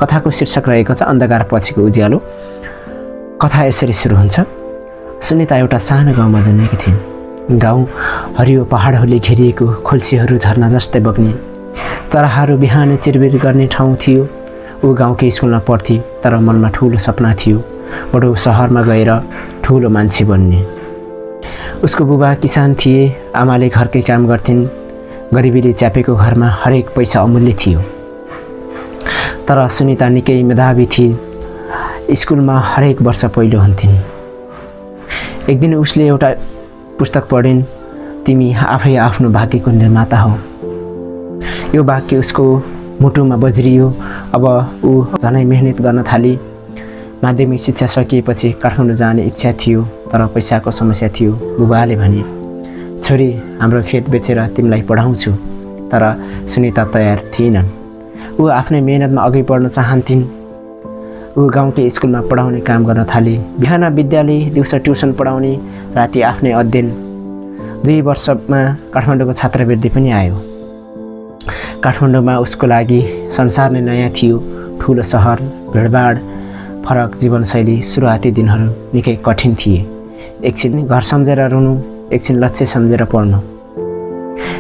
कथाको शीर्षक रहेको छ अन्धकार पछिको उज्यालो। कथा यसरी सुरु हुन्छ। सुनिता एउटा सानो गाउँमा जन्मेकी थिइन्। गाउँ हरियो पहाडहरूले घेरिएको, खोल्सीहरू झरना जस्तै बग्ने, चराहरू बिहानै चिरबिर गर्ने ठाउँ थियो। ऊ गाउँकै स्कुलमा पढ्थी, तर मनमा ठुलो सपना थियो, बडो सहरमा गएर ठुलो मान्छे बन्ने। उसको बुबा किसान थिए, आमाले घरकै काम गर्थिन्। गरिबीले च्यापेको घरमा हरेक पैसा अमूल्य थियो। तर सुनिता निकै मेधावी थिए। स्कुलमा हरेक वर्ष पहिलो हुन्थिन्। एक दिन उसले एउटा पुस्तक पढिन्, तिमी आफै आफ्नो भाग्यको निर्माता हो। यो वाक्य उसको मुटुमा बज्रियो। अब ऊ झनै मेहनत गर्न थाली। माध्यमिक शिक्षा सकिएपछि काठमाडौँ जाने इच्छा थियो, तर पैसाको समस्या थियो। बुबाले भने, छोरी हाम्रो खेत बेचेर तिमीलाई पढाउँछु। तर सुनिता तयार थिएनन्। ऊ आफ्नै मेहनतमा अघि बढ्न चाहन्थिन्। ऊ गाउँकै स्कुलमा पढाउने काम गर्न थाले। बिहान विद्यालय, दिउँसो ट्युसन पढाउने, राति आफ्नै अध्ययन। 2 वर्षमा काठमाडौँको छात्रवृत्ति पनि आयो। काठमाडौँमा उसको लागि संसार नै नयाँ थियो। ठुलो सहर, भिडभाड, फरक जीवनशैली। सुरुवाती दिनहरू निकै कठिन थिए। एकछिन घर सम्झेर रुनु, एकछिन लक्ष्य सम्झेर पढ्नु।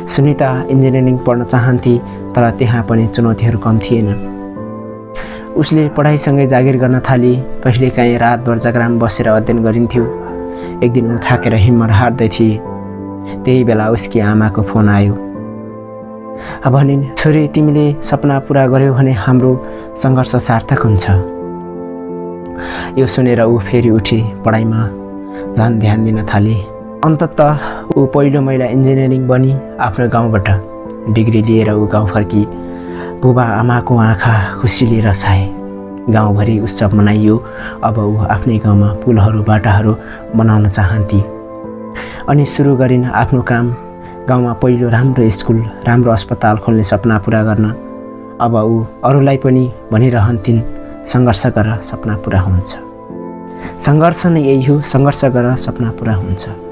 सुनिता इन्जिनियरिङ पढ्न चाहन्थे, तर त्यहाँ पनि चुनौतीहरू कम थिएनन्। उसले पढाइसँगै जागिर गर्न थाली। कहिलेकाहीँ रातभर जागराम बसेर अध्ययन गरिन्थ्यो। एक दिन ऊ थाकेर हिम्मत हार्दै थिए। त्यही बेला उसकी आमाको फोन आयो। भनिन्, छोरी तिमीले सपना पुरा गर्यौ भने हाम्रो सङ्घर्ष सार्थक हुन्छ। यो सुनेर ऊ फेरि उठी पढाइमा झन् ध्यान दिन थाले। अन्ततः ऊ पहिलो महिला इन्जिनियरिङ बनी आफ्नो गाउँबाट डिग्री लिएर ऊ गाउँ फर्की। बुबा आमाको आँखा खुसीले रसाए। गाउँभरि उत्सव मनाइयो। अब ऊ आफ्नै गाउँमा पुलहरू, बाटाहरू बनाउन चाहन्थे। अनि सुरु गरिन् आफ्नो काम। गाउँमा पहिलो राम्रो स्कुल, राम्रो अस्पताल खोल्ने सपना पुरा गर्न। अब ऊ अरूलाई पनि भनिरहन्थिन्, सङ्घर्ष गर, सपना पुरा हुन्छ। सङ्घर्ष नै यही हो, सङ्घर्ष गर, सपना पुरा हुन्छ।